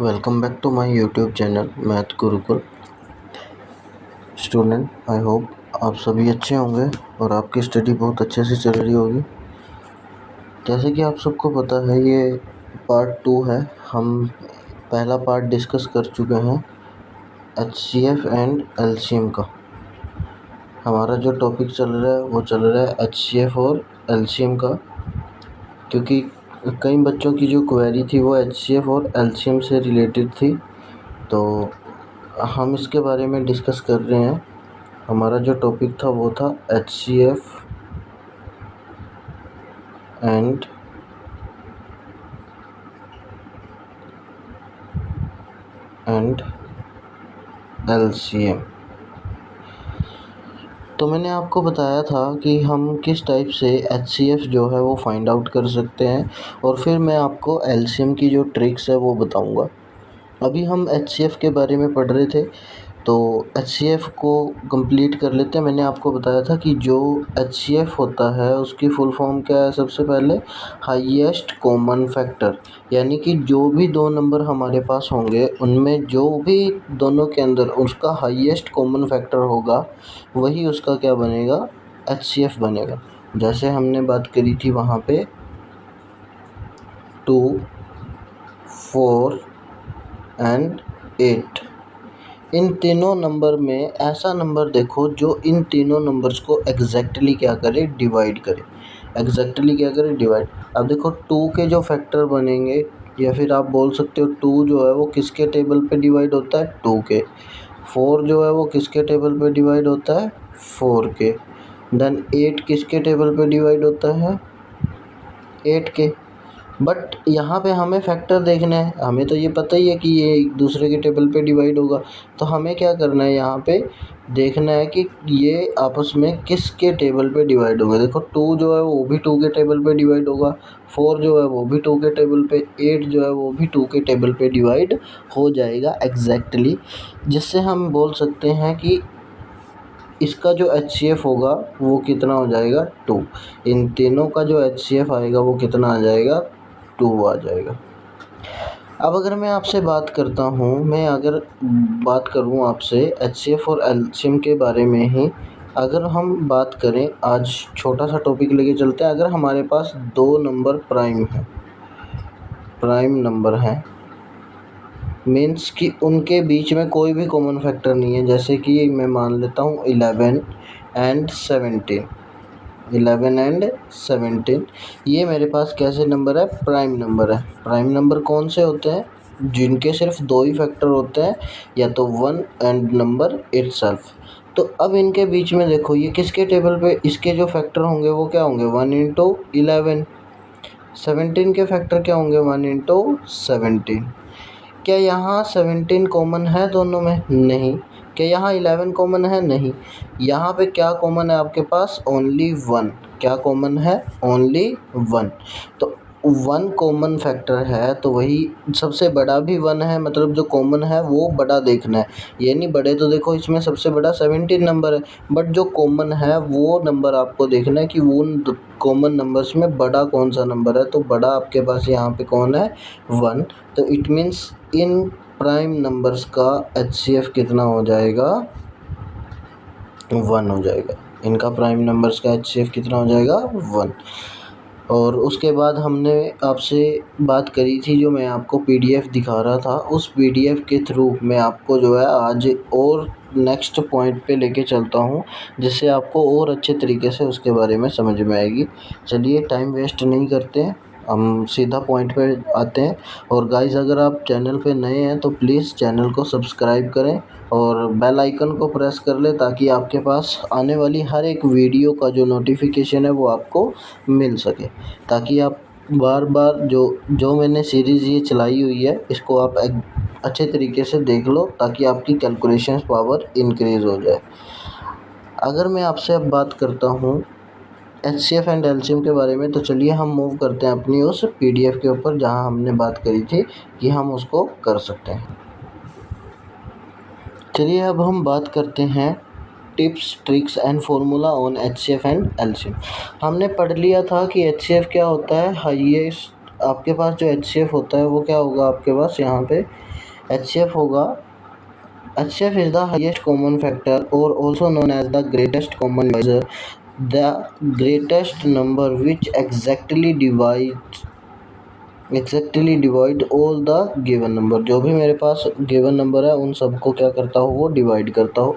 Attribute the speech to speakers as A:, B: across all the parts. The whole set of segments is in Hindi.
A: Welcome back to my YouTube channel math Gurukul student. I hope आप सभी अच्छे होंगे और आपकी स्टडी बहुत अच्छे से चल रही होगी। जैसे कि आप सबको पता है ये पार्ट 2 है। हम पहला पार्ट डिस्कस कर चुके हैं HCF एंड LCM का। हमारा जो टॉपिक चल रहा है वो चल रहा है HCF और LCM का, क्योंकि कई बच्चों की जो क्वेरी थी वो HCF और LCM से रिलेटेड थी, तो हम इसके बारे में डिस्कस कर रहे हैं। हमारा जो टॉपिक था वो था HCF एंड LCM। तो मैंने आपको बताया था कि हम किस टाइप से HCF जो है वो फाइंड आउट कर सकते हैं, और फिर मैं आपको LCM की जो ट्रिक्स है वो बताऊंगा। अभी हम HCF के बारे में पढ़ रहे थे, तो HCF को कंप्लीट कर लेते हैं। मैंने आपको बताया था कि जो HCF होता है उसकी फुल फॉर्म क्या है। सबसे पहले हाईएस्ट कॉमन फैक्टर, यानी कि जो भी दो नंबर हमारे पास होंगे उनमें जो भी दोनों के अंदर उसका हाईएस्ट कॉमन फैक्टर होगा वही उसका क्या बनेगा, HCF बनेगा। जैसे हमने बात करी थी वहाँ पे 2, 4 एंड 8। इन तीनों नंबर में ऐसा नंबर देखो जो इन तीनों नंबर्स को एग्जैक्टली क्या करे, डिवाइड करे। एग्जैक्टली क्या करे, डिवाइड। अब देखो 2 के जो फैक्टर बनेंगे, या फिर आप बोल सकते हो 2 जो है वो किसके टेबल पे डिवाइड होता है, 2 के। 4 जो है वो किसके टेबल पे डिवाइड होता है, 4 के। देन 8 किसके टेबल पे डिवाइड होता है, 8 के। बट यहाँ पे हमें फैक्टर देखना है। हमें तो ये पता ही है कि ये एक दूसरे के टेबल पे डिवाइड होगा, तो हमें क्या करना है, यहाँ पे देखना है कि ये आपस में किसके टेबल पे डिवाइड होगा। देखो 2 जो है वो भी 2 के टेबल पे डिवाइड होगा, 4 जो है वो भी 2 के टेबल पे, 8 जो है वो भी 2 के टेबल पे डिवाइड हो जाएगा एग्जैक्टली, जिससे हम बोल सकते हैं कि इसका जो HCF होगा वो कितना हो जाएगा, 2। इन तीनों का जो HCF आएगा वो कितना आ जाएगा, 2 आ जाएगा। अब अगर मैं आपसे बात करता हूँ, मैं अगर बात करूँ आपसे HCF और LCM के बारे में ही, अगर हम बात करें, आज छोटा सा टॉपिक लेके चलते हैं। अगर हमारे पास दो नंबर प्राइम नंबर हैं, मीन्स कि उनके बीच में कोई भी कॉमन फैक्टर नहीं है। जैसे कि मैं मान लेता हूँ 11 एंड 17। 11 एंड 17 ये मेरे पास कैसे नंबर है, प्राइम नंबर है। प्राइम नंबर कौन से होते हैं, जिनके सिर्फ दो ही फैक्टर होते हैं, या तो 1 एंड नंबर इटसेल्फ। तो अब इनके बीच में देखो ये किसके टेबल पे, इसके जो फैक्टर होंगे वो क्या होंगे, 1 इंटू 11। 17 के फैक्टर क्या होंगे, 1 इंटू 17। क्या यहाँ 17 कॉमन है दोनों में, नहीं। क्या यहाँ 11 कॉमन है, नहीं। यहाँ पे क्या कॉमन है आपके पास, ओनली 1। क्या कॉमन है, ओनली 1। तो 1 कॉमन फैक्टर है, तो वही सबसे बड़ा भी 1 है, मतलब जो कॉमन है वो बड़ा देखना है। ये नहीं बड़े, तो देखो इसमें सबसे बड़ा 17 नंबर है, बट जो कॉमन है वो नंबर आपको देखना है कि वो उन कॉमन नंबर्स में बड़ा कौन सा नंबर है। तो बड़ा आपके पास यहाँ पे कौन है, 1। तो it means in prime numbers का HCF कितना हो जाएगा, 1 हो जाएगा। इनका प्राइम नंबर्स का HCF कितना हो जाएगा, 1। और उसके बाद हमने आपसे बात करी थी, जो मैं आपको PDF दिखा रहा था, उस PDF के थ्रू मैं आपको जो है आज और नेक्स्ट पॉइंट पे लेके चलता हूँ, जिससे आपको और अच्छे तरीके से उसके बारे में समझ में आएगी। चलिए टाइम वेस्ट नहीं करते हैं, हम सीधा पॉइंट पे आते हैं। और गाइस अगर आप चैनल पे नए हैं तो प्लीज़ चैनल को सब्सक्राइब करें और बेल आइकन को प्रेस कर लें, ताकि आपके पास आने वाली हर एक वीडियो का जो नोटिफिकेशन है वो आपको मिल सके, ताकि आप बार बार जो मैंने सीरीज़ ये चलाई हुई है इसको आप अच्छे तरीके से देख लो, ताकि आपकी कैलकुलेशन पावर इंक्रीज़ हो जाए। अगर मैं आपसे अब बात करता हूँ HCF एंड LCM के बारे में, तो चलिए हम मूव करते हैं अपनी उस PDF के ऊपर जहां हमने बात करी थी कि हम उसको कर सकते हैं। चलिए अब हम बात करते हैं tips, tricks and formula on HCF and LCM। हमने पढ़ लिया था कि HCF क्या होता है, हाईएस्ट। आपके पास जो HCF होता है वो क्या होगा, आपके पास यहाँ पे HCF होगा, HCF is the highest common factor or also known as the greatest common divisor, the greatest number which exactly divide all the given number। जो भी मेरे पास गिवन नंबर है उन सबको क्या करता हूँ, वो डिवाइड करता हूँ।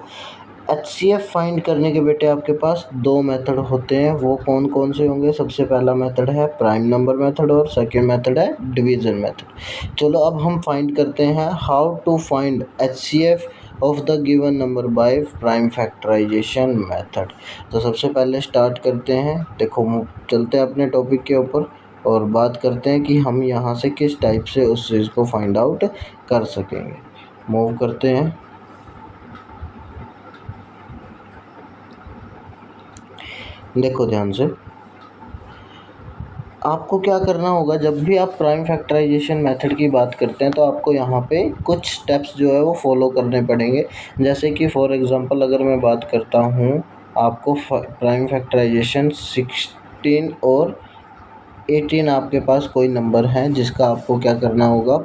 A: HCF फाइंड करने के बेटे आपके पास दो मेथड होते हैं, वो कौन कौन से होंगे? सबसे पहला मेथड है प्राइम नंबर मेथड और सेकंड मेथड है डिवीजन मेथड। चलो अब हम फाइंड करते हैं how to find HCF of the given number by prime factorisation method. तो सबसे पहले स्टार्ट करते हैं, देखो चलते हैं अपने टॉपिक के ऊपर और बात करते हैं कि हम यहाँ से किस टाइप से उस चीज़ को फाइंड आउट कर सकेंगे। मूव करते हैं, देखो ध्यान से, आपको क्या करना होगा जब भी आप प्राइम फैक्टराइजेशन मेथड की बात करते हैं तो आपको यहाँ पे कुछ स्टेप्स जो है वो फॉलो करने पड़ेंगे। जैसे कि फॉर एग्जांपल अगर मैं बात करता हूँ, आपको प्राइम फैक्टराइजेशन 16 और 18 आपके पास कोई नंबर है जिसका आपको क्या करना होगा,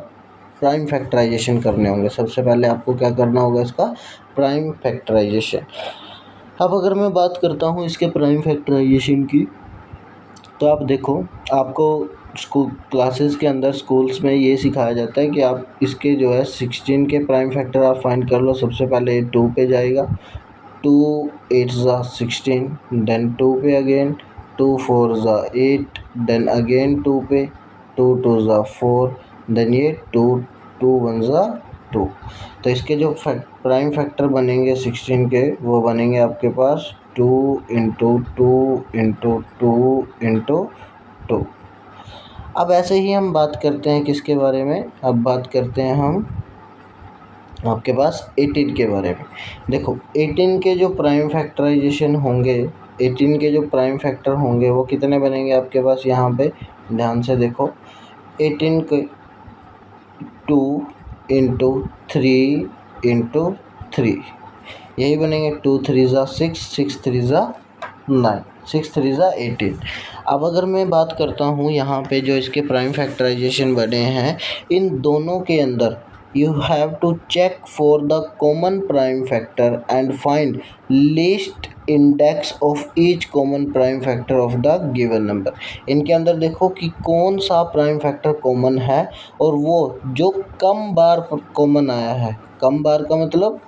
A: प्राइम फैक्टराइजेशन करने होंगे। सबसे पहले आपको क्या करना होगा, इसका प्राइम फैक्टराइजेशन। अब अगर मैं बात करता हूँ इसके प्राइम फैक्टराइजेशन की, तो आप देखो, आपको स्कूल क्लासेस के अंदर स्कूल्स में ये सिखाया जाता है कि आप इसके जो है 16 के प्राइम फैक्टर आप फाइंड कर लो। सबसे पहले 2 पे जाएगा, 2 8 ज़ा 16, देन 2 पे अगेन, 2 4 ज़ा 8, देन अगेन 2 पे, 2 2 ज़ा 4, देन ये 2 2 1 ज़ा 2। तो इसके जो प्राइम फैक्टर बनेंगे 16 के, वो बनेंगे आपके पास 2 इंटू 2 इंटू 2 इंटू 2। अब ऐसे ही हम बात करते हैं किसके बारे में, अब बात करते हैं हम आपके पास 18 के बारे में। देखो 18 के जो प्राइम फैक्टराइजेशन होंगे, 18 के जो प्राइम फैक्टर होंगे वो कितने बनेंगे आपके पास, यहाँ पे ध्यान से देखो, 18 के 2 इंटू 3 इंटू 3, यही बनेंगे। 2 3 ज़ा 6, 6 3 ज़ा 9, 6 3 ज़ा 18। अब अगर मैं बात करता हूँ यहाँ पे जो इसके प्राइम फैक्टराइजेशन बने हैं, इन दोनों के अंदर you have to check for the common prime factor and find least index of each common prime factor of the given number। इनके अंदर देखो कि कौन सा प्राइम फैक्टर कॉमन है और वो जो कम बार कॉमन आया है। कम बार का मतलब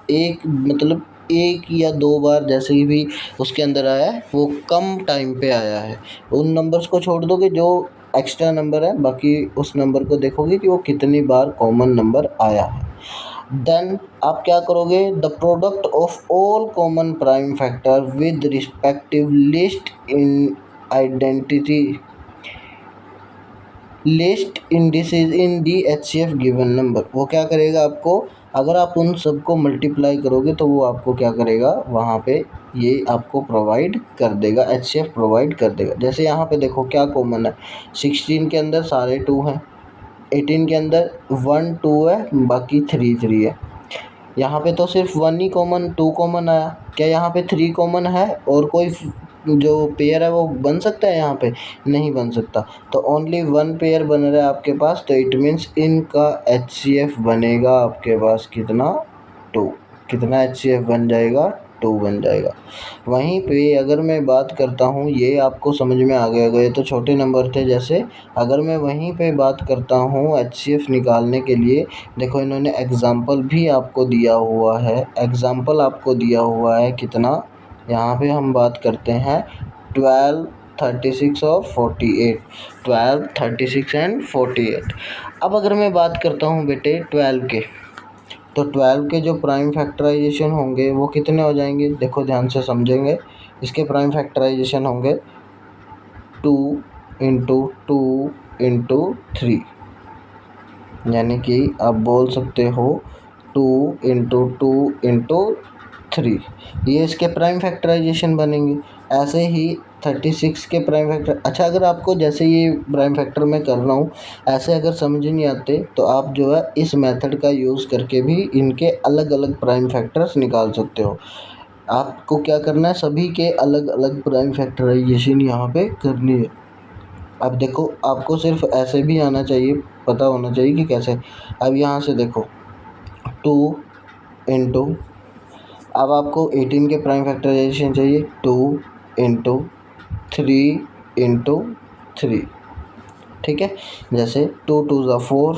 A: एक या दो बार जैसे भी उसके अंदर आया है, वो कम टाइम पे आया है। उन नंबर्स को छोड़ दोगे जो एक्स्ट्रा नंबर है, बाकी उस नंबर को देखोगे कि वो कितनी बार कॉमन नंबर आया है। देन आप क्या करोगे, the product of all common prime factor with respective list in identity list indices in the HCF given number. वो क्या करेगा, आपको अगर आप उन सबको मल्टीप्लाई करोगे तो वो आपको क्या करेगा, वहाँ पे ये आपको प्रोवाइड कर देगा, HCF प्रोवाइड कर देगा। जैसे यहाँ पे देखो क्या कॉमन है, 16 के अंदर सारे 2 हैं, 18 के अंदर 1 2 है, बाकी 3 3 है। यहाँ पे तो सिर्फ 1 ही कॉमन, 2 कॉमन आया। क्या यहाँ पे 3 कॉमन है और कोई जो पेयर है वो बन सकता है? यहाँ पे नहीं बन सकता। तो ओनली 1 पेयर बन रहा है आपके पास, तो इट मीन्स इनका HCF बनेगा आपके पास कितना, 2। कितना HCF बन जाएगा, 2 बन जाएगा। वहीं पे अगर मैं बात करता हूँ, ये आपको समझ में आ गया होगा, ये तो छोटे नंबर थे। जैसे अगर मैं वहीं पे बात करता हूँ HCF निकालने के लिए, देखो इन्होंने एग्ज़ाम्पल भी आपको दिया हुआ है, एग्ज़ाम्पल आपको दिया हुआ है कितना, यहाँ पे हम बात करते हैं 12 36 और 48, 12 36 एंड 48। अब अगर मैं बात करता हूँ बेटे 12 के, तो 12 के जो प्राइम फैक्टराइजेशन होंगे वो कितने हो जाएंगे, देखो ध्यान से समझेंगे। इसके प्राइम फैक्टराइजेशन होंगे 2 इंटू 2 इंटू 3, यानी कि आप बोल सकते हो 2 इंटू 2 इंटू 3, ये इसके प्राइम फैक्टराइजेशन बनेंगे। ऐसे ही 36 के प्राइम फैक्टर, अच्छा अगर आपको जैसे ये प्राइम फैक्टर मैं कर रहा हूँ ऐसे अगर समझ नहीं आते तो आप जो है इस मेथड का यूज़ करके भी इनके अलग अलग प्राइम फैक्टर्स निकाल सकते हो। आपको क्या करना है, सभी के अलग अलग प्राइम फैक्टराइजेशन यहाँ पे करनी है। अब देखो आपको सिर्फ ऐसे भी आना चाहिए, पता होना चाहिए कि कैसे। अब यहाँ से देखो 2 इंटू, अब आपको 18 के प्राइम फैक्टराइजेशन चाहिए, 2 इंटू 3 इंटू 3, ठीक है। जैसे 2 2 ज़ा 4,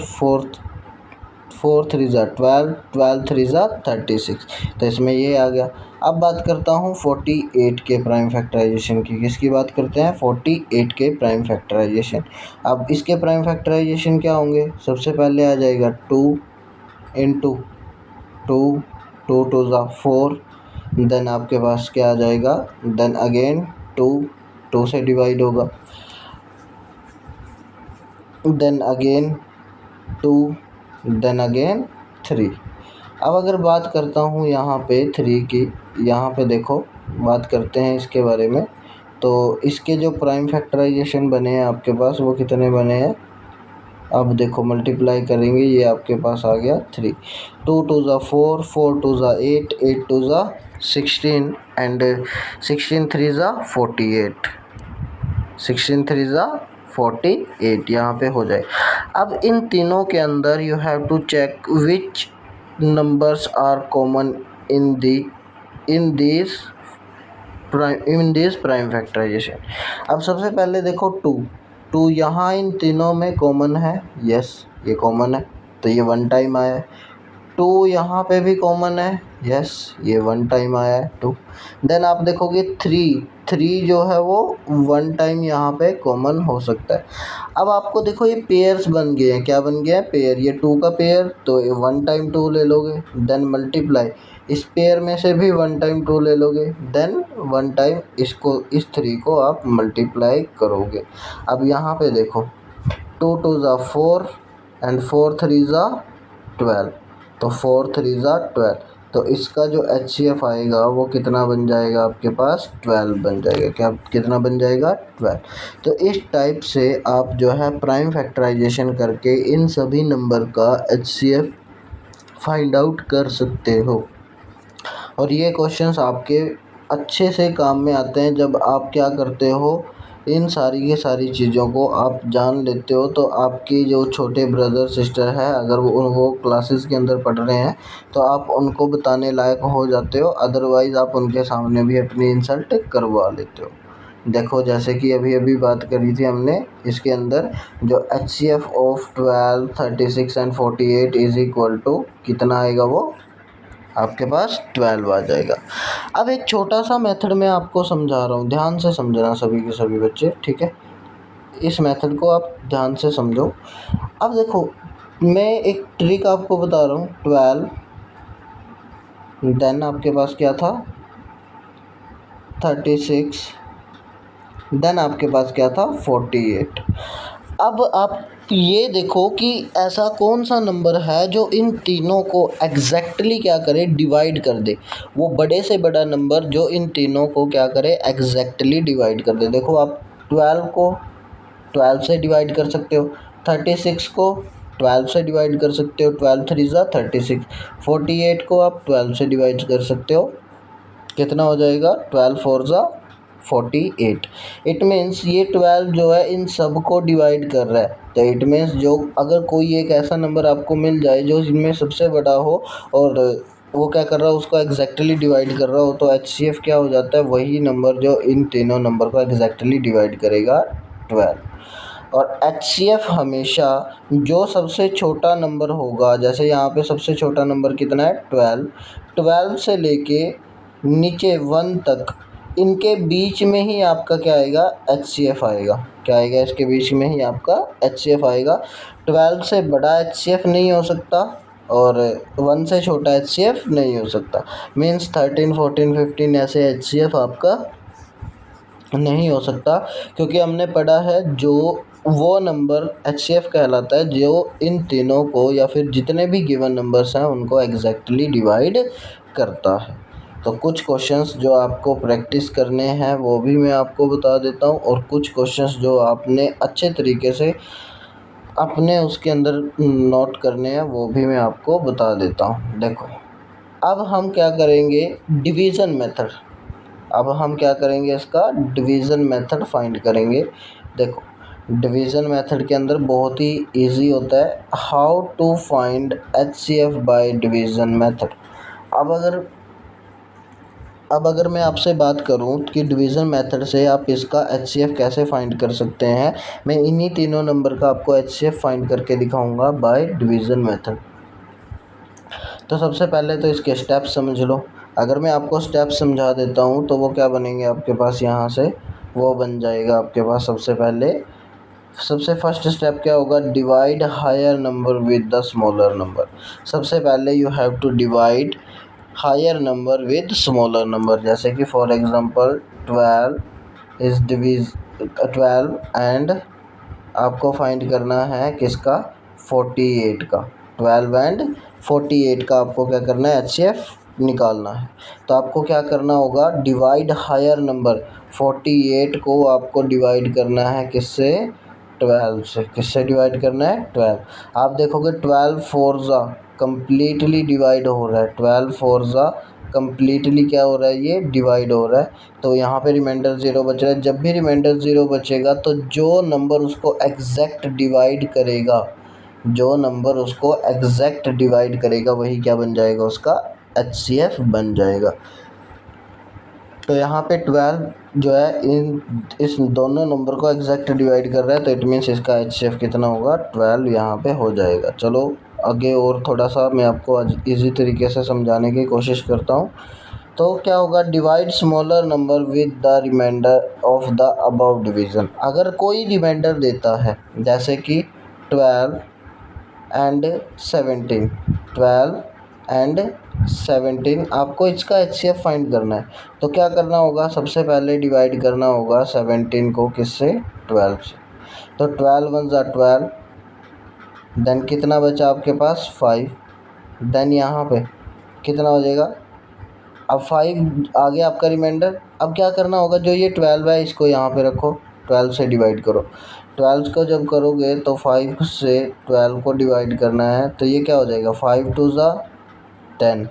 A: 4 3 ज़ा 12, 12 3 ज़ा 36, तो इसमें ये आ गया। अब बात करता हूँ 48 के प्राइम फैक्टराइजेशन की। किसकी बात करते हैं? 48 के प्राइम फैक्टराइजेशन। अब इसके प्राइम फैक्टराइजेशन क्या होंगे? सबसे पहले आ जाएगा 2 इंटू 2, 2 2 ज़ा 4, देन आपके पास क्या आ जाएगा, देन अगेन 2, 2 से डिवाइड होगा, देन अगेन 2, देन अगेन 3। अब अगर बात करता हूँ यहाँ पे 3 की, यहाँ पे देखो बात करते हैं इसके बारे में। तो इसके जो प्राइम फैक्टराइजेशन बने हैं आपके पास, वो कितने बने हैं? अब देखो मल्टीप्लाई करेंगे, ये आपके पास आ गया 3, 2 2 ज़ा 4, 4 2 ज़ा 8, 8 2 ज़ा 16 एंड 16 3 ज़ा 48, 16 3 ज़ा 48 यहाँ पे हो जाए। अब इन तीनों के अंदर you have to check which numbers are common in this prime factorisation. अब सबसे पहले देखो 2 यहाँ इन तीनों में कॉमन है, यस ये कॉमन है, तो ये 1 टाइम आया है। 2 यहाँ पे भी कॉमन है, यस ये 1 टाइम आया है 2। देन आप देखोगे 3 जो है वो 1 टाइम यहाँ पे कॉमन हो सकता है। अब आपको देखो ये पेयर्स बन गए हैं, क्या बन गया है? पेयर। ये 2 का पेयर, तो 1 टाइम 2 ले लोगे, देन मल्टीप्लाई, इस पेयर में से भी 1 टाइम 2 ले लोगे, देन 1 टाइम इसको, इस 3 को आप मल्टीप्लाई करोगे। अब यहाँ पे देखो 2 2 ज़ा 4 एंड 4 3 ज़ा 12, तो 4 3 ज़ा 12, तो इसका जो HCF आएगा वो कितना बन जाएगा आपके पास? 12 बन जाएगा। क्या कितना बन जाएगा? 12। तो इस टाइप से आप जो है प्राइम फैक्टराइजेशन करके इन सभी नंबर का HCF फाइंड आउट कर सकते हो। और ये क्वेश्चंस आपके अच्छे से काम में आते हैं जब आप क्या करते हो, इन सारी की सारी चीज़ों को आप जान लेते हो। तो आपकी जो छोटे ब्रदर सिस्टर है, अगर वो क्लासेस के अंदर पढ़ रहे हैं तो आप उनको बताने लायक हो जाते हो, अदरवाइज़ आप उनके सामने भी अपनी इंसल्ट करवा लेते हो। देखो जैसे कि अभी अभी बात करी थी हमने, इसके अंदर जो HCF of 12, 36 and 48 is equal to कितना आएगा? वो आपके पास 12 आ जाएगा। अब एक छोटा सा मेथड मैं आपको समझा रहा हूँ, ध्यान से समझना सभी के सभी बच्चे, ठीक है। इस मेथड को आप ध्यान से समझो। अब देखो मैं एक ट्रिक आपको बता रहा हूँ, 12, देन आपके पास क्या था? 36, देन आपके पास क्या था? 48। अब आप ये देखो कि ऐसा कौन सा नंबर है जो इन तीनों को एग्जैक्टली क्या करे? डिवाइड कर दे। वो बड़े से बड़ा नंबर जो इन तीनों को क्या करे? एग्जैक्टली डिवाइड कर दे। देखो आप 12 को 12 से डिवाइड कर सकते हो, 36 को 12 से डिवाइड कर सकते हो, 12 3 ज़ा 36, 48 को आप 12 से डिवाइड कर सकते हो, कितना हो जाएगा? 12 4 ज़ा 48। इट मीन्स ये 12 जो है इन सब को डिवाइड कर रहा है। तो इट मीन्स जो अगर कोई एक ऐसा नंबर आपको मिल जाए जो इनमें सबसे बड़ा हो और वो क्या कर रहा है? उसको एग्जैक्टली डिवाइड कर रहा हो, तो HCF क्या हो जाता है? वही नंबर जो इन तीनों नंबर को एग्जैक्टली डिवाइड करेगा, 12। और HCF हमेशा जो सबसे छोटा नंबर होगा, जैसे यहाँ पे सबसे छोटा नंबर कितना है? 12, 12 से लेके नीचे 1 तक, इनके बीच में ही आपका क्या आएगा? HCF आएगा। क्या आएगा? इसके बीच में ही आपका HCF आएगा। 12 से बड़ा HCF नहीं हो सकता और 1 से छोटा HCF नहीं हो सकता। मीन्स 13 14 15 ऐसे HCF आपका नहीं हो सकता, क्योंकि हमने पढ़ा है जो वो नंबर HCF कहलाता है जो इन तीनों को या फिर जितने भी गिवन नंबर्स हैं उनको एग्जैक्टली डिवाइड करता है। तो कुछ क्वेश्चंस जो आपको प्रैक्टिस करने हैं वो भी मैं आपको बता देता हूँ, और कुछ क्वेश्चंस जो आपने अच्छे तरीके से अपने उसके अंदर नोट करने हैं वो भी मैं आपको बता देता हूँ। देखो अब हम क्या करेंगे? Division method. अब हम क्या करेंगे? इसका डिवीज़न मेथड फाइंड करेंगे। देखो डिवीज़न मेथड के अंदर बहुत ही इजी होता है। How to find HCF by division method. अब अगर मैं आपसे बात करूं कि डिवीज़न मेथड से आप इसका HCF कैसे फाइंड कर सकते हैं, मैं इन्हीं तीनों नंबर का आपको HCF फाइंड करके दिखाऊंगा बाय डिवीज़न मेथड। तो सबसे पहले तो इसके स्टेप समझ लो। अगर मैं आपको स्टेप समझा देता हूं तो वो क्या बनेंगे आपके पास, यहाँ से वो बन जाएगा आपके पास। सबसे फर्स्ट स्टेप क्या होगा, divide higher number with the smaller number. सबसे पहले you have to divide higher number with smaller number. जैसे कि फॉर एग्जांपल 12 एंड आपको फाइंड करना है किसका, 48 का। 12 एंड 48 का आपको क्या करना है, HCF निकालना है। तो आपको क्या करना होगा, डिवाइड हायर नंबर 48 को आपको डिवाइड करना है किससे, 12 से। किससे डिवाइड करना है, 12। आप देखोगे 12 फोर ज़ा कम्प्लीटली डिवाइड हो रहा है, 12 फोर ज़ा कम्प्लीटली क्या हो रहा है, ये डिवाइड हो रहा है। तो यहाँ पे रिमाइंडर 0 बच रहा है। जब भी रिमाइंडर 0 बचेगा तो जो नंबर उसको एग्जैक्ट डिवाइड करेगा, वही क्या बन जाएगा, उसका HCF बन जाएगा। तो यहाँ पे 12 जो है इस दोनों नंबर को एग्जैक्ट डिवाइड कर रहा है, तो इट मीन्स इसका HCF कितना होगा, 12 यहाँ पे हो जाएगा। चलो आगे और थोड़ा सा मैं आपको इजी तरीके से समझाने की कोशिश करता हूँ। तो क्या होगा, divide smaller number with the remainder of the above division. अगर कोई रिमाइंडर देता है जैसे कि 12 एंड 17, 12 एंड 17, आपको इसका HCF फाइंड करना है। तो क्या करना होगा, सबसे पहले डिवाइड करना होगा 17 को किससे, 12 से। तो 12 वन ज़ा 12, देन कितना बचा आपके पास, 5। देन यहाँ पे कितना हो जाएगा, अब 5 आ गया आपका रिमाइंडर। अब क्या करना होगा, जो ये 12 है इसको यहाँ पे रखो, 12 से डिवाइड करो। 12 को जब करोगे तो 5 से 12 को डिवाइड करना है, तो ये क्या हो जाएगा, 5 टू ज़ा 10,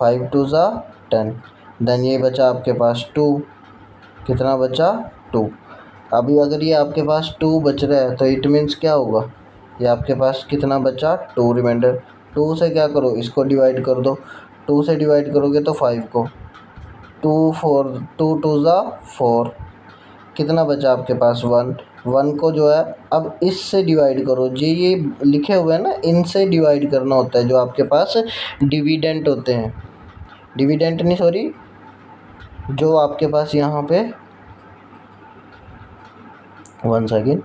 A: 5 टू ज़ा 10। देन ये बचा आपके पास 2, कितना बचा, 2। अभी अगर ये आपके पास 2 बच रहा है तो इट मीन्स क्या होगा, ये आपके पास कितना बचा, 2 रिमाइंडर। 2 से क्या करो, इसको डिवाइड कर दो। 2 से डिवाइड करोगे तो 5 को, 2 टू ज़ा 4, कितना बचा आपके पास, 1। 1 को जो है अब इससे डिवाइड करो, ये लिखे हुए हैं ना, इनसे डिवाइड करना होता है। जो आपके पास डिविडेंट होते हैं, डिविडेंट नहीं सॉरी, जो आपके पास यहाँ पे 1 सेकेंड,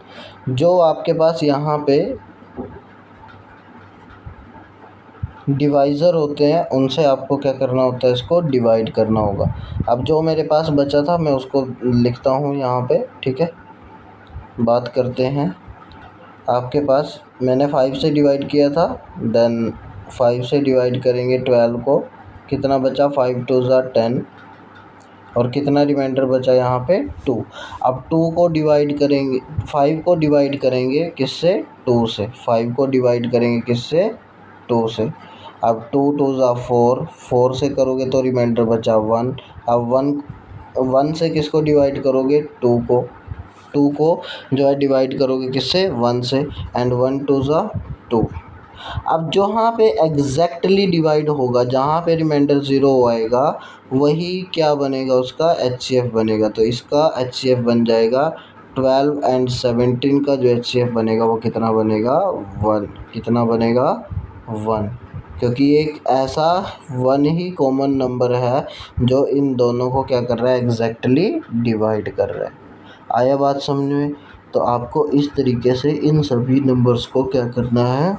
A: जो आपके पास यहाँ पे डिवाइज़र होते हैं उनसे आपको क्या करना होता है, इसको डिवाइड करना होगा। अब जो मेरे पास बचा था मैं उसको लिखता हूँ यहाँ पे, ठीक है। बात करते हैं, आपके पास मैंने 5 से डिवाइड किया था, देन 5 से डिवाइड करेंगे 12 को, कितना बचा, 5 टू ज़ा 10, और कितना रिमाइंडर बचा यहाँ पे, 2। अब 2 को डिवाइड करेंगे, 5 को डिवाइड करेंगे किससे, 2 से। 5 को डिवाइड करेंगे किससे, 2 से। अब 2 टू ज़ा 4, 4 से करोगे तो रिमाइंडर बचा 1। अब 1 से किसको डिवाइड करोगे, 2 को। 2 को जो है डिवाइड करोगे किससे, 1 से, एंड 1 टू ज़ा 2। अब जहाँ पे एग्जैक्टली डिवाइड होगा, जहाँ पे रिमाइंडर 0 आएगा, वही क्या बनेगा, उसका HCF बनेगा। तो इसका HCF बन जाएगा 12 एंड 17 का जो HCF बनेगा वो कितना बनेगा, 1। कितना बनेगा, 1, क्योंकि एक ऐसा 1 ही कॉमन नंबर है जो इन दोनों को क्या कर रहा है, एग्जैक्टली डिवाइड कर रहा है। आया बात समझ में। तो आपको इस तरीके से इन सभी नंबर्स को क्या करना है,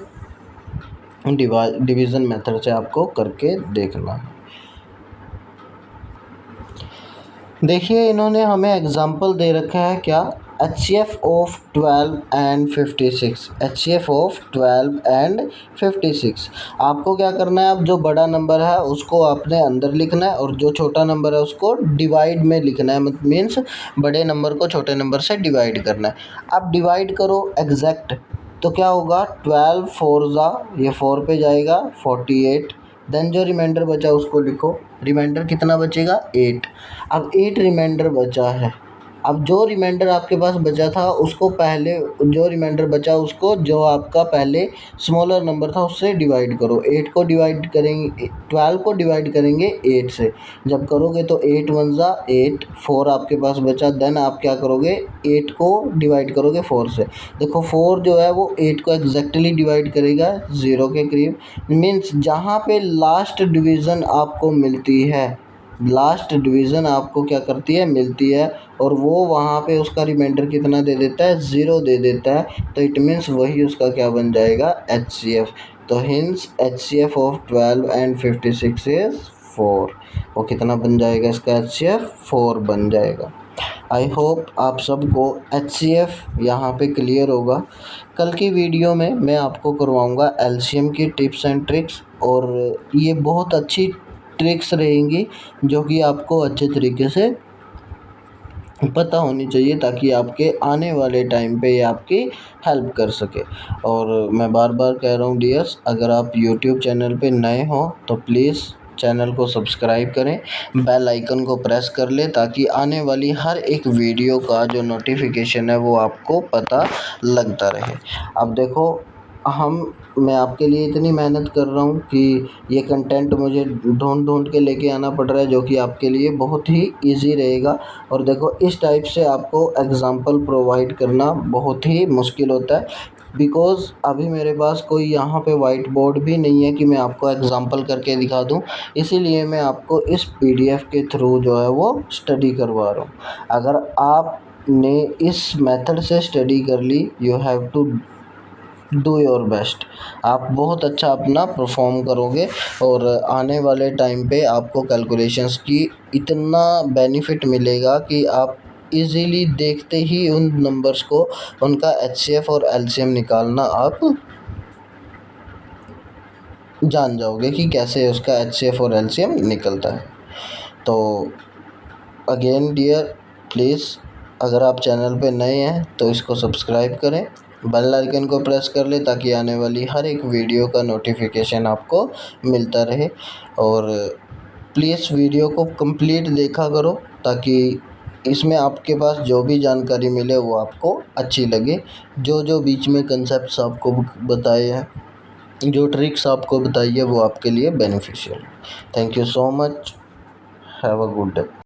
A: डिवीज़न मेथड से आपको करके देखना है। देखिए इन्होंने हमें एग्जांपल दे रखा है, क्या, HCF of 12 and 56, HCF of 12 and 56। आपको क्या करना है, अब जो बड़ा नंबर है उसको आपने अंदर लिखना है, और जो छोटा नंबर है उसको डिवाइड में लिखना है, मीन्स बड़े नंबर को छोटे नंबर से डिवाइड करना है। अब डिवाइड करो एग्जैक्ट, तो क्या होगा, 12 फोर ज़ा, ये 4 पे जाएगा, 48। देन जो रिमाइंडर बचा उसको लिखो, रिमाइंडर कितना बचेगा, 8। अब 8 रिमाइंडर बचा है, अब जो रिमाइंडर आपके पास बचा था उसको पहले, जो रिमाइंडर बचा उसको जो आपका पहले स्मॉलर नंबर था उससे डिवाइड करो। 8 को डिवाइड करेंगे, 12 को डिवाइड करेंगे 8 से। जब करोगे तो 8 1 ज़ा 8, 4 आपके पास बचा। देन आप क्या करोगे, 8 को डिवाइड करोगे 4 से। देखो 4 जो है वो 8 को एग्जैक्टली डिवाइड करेगा 0 के करीब। मीन्स जहाँ पे लास्ट डिवीज़न आपको मिलती है, लास्ट डिवीज़न आपको क्या करती है, मिलती है, और वो वहाँ पे उसका रिमाइंडर कितना दे देता है, 0 दे देता है। तो इट मीन्स वही उसका क्या बन जाएगा, HCF। तो hints HCF of 12 and 56 is 4। वो कितना बन जाएगा इसका HCF, 4 बन जाएगा। आई होप आप सबको HCF यहाँ पे क्लियर होगा। कल की वीडियो में मैं आपको करवाऊँगा LCM की टिप्स एंड ट्रिक्स, और ये बहुत अच्छी ट्रिक्स रहेंगी जो कि आपको अच्छे तरीके से पता होनी चाहिए, ताकि आपके आने वाले टाइम पे ये आपकी हेल्प कर सके। और मैं बार बार कह रहा हूँ डियर्स, अगर आप यूट्यूब चैनल पे नए हो तो प्लीज़ चैनल को सब्सक्राइब करें, बेल आइकन को प्रेस कर लें, ताकि आने वाली हर एक वीडियो का जो नोटिफिकेशन है वो आपको पता लगता रहे। अब देखो, मैं आपके लिए इतनी मेहनत कर रहा हूँ कि ये कंटेंट मुझे ढूंढ के लेके आना पड़ रहा है, जो कि आपके लिए बहुत ही इजी रहेगा। और देखो, इस टाइप से आपको एग्ज़ाम्पल प्रोवाइड करना बहुत ही मुश्किल होता है, बिकॉज़ अभी मेरे पास कोई यहाँ पे वाइट बोर्ड भी नहीं है कि मैं आपको एग्ज़ाम्पल करके दिखा दूँ। इसीलिए मैं आपको इस PDF के थ्रू जो है वो स्टडी करवा रहा हूँ। अगर आपने इस मेथड से स्टडी कर ली, you have to do your best. आप बहुत अच्छा अपना परफॉर्म करोगे, और आने वाले टाइम पे आपको कैलकुलेशंस की इतना बेनिफिट मिलेगा कि आप इजीली देखते ही उन नंबर्स को, उनका HCF और LCM निकालना आप जान जाओगे कि कैसे उसका HCF और LCM निकलता है। तो अगेन डियर, प्लीज़ अगर आप चैनल पे नए हैं तो इसको सब्सक्राइब करें, बेल आइकन को प्रेस कर लें, ताकि आने वाली हर एक वीडियो का नोटिफिकेशन आपको मिलता रहे। और प्लीज़ वीडियो को कंप्लीट देखा करो, ताकि इसमें आपके पास जो भी जानकारी मिले वो आपको अच्छी लगे। जो जो बीच में कंसेप्ट्स आपको बताए हैं, जो ट्रिक्स आपको बताई है, वो आपके लिए beneficial. Thank you so much, have a good day.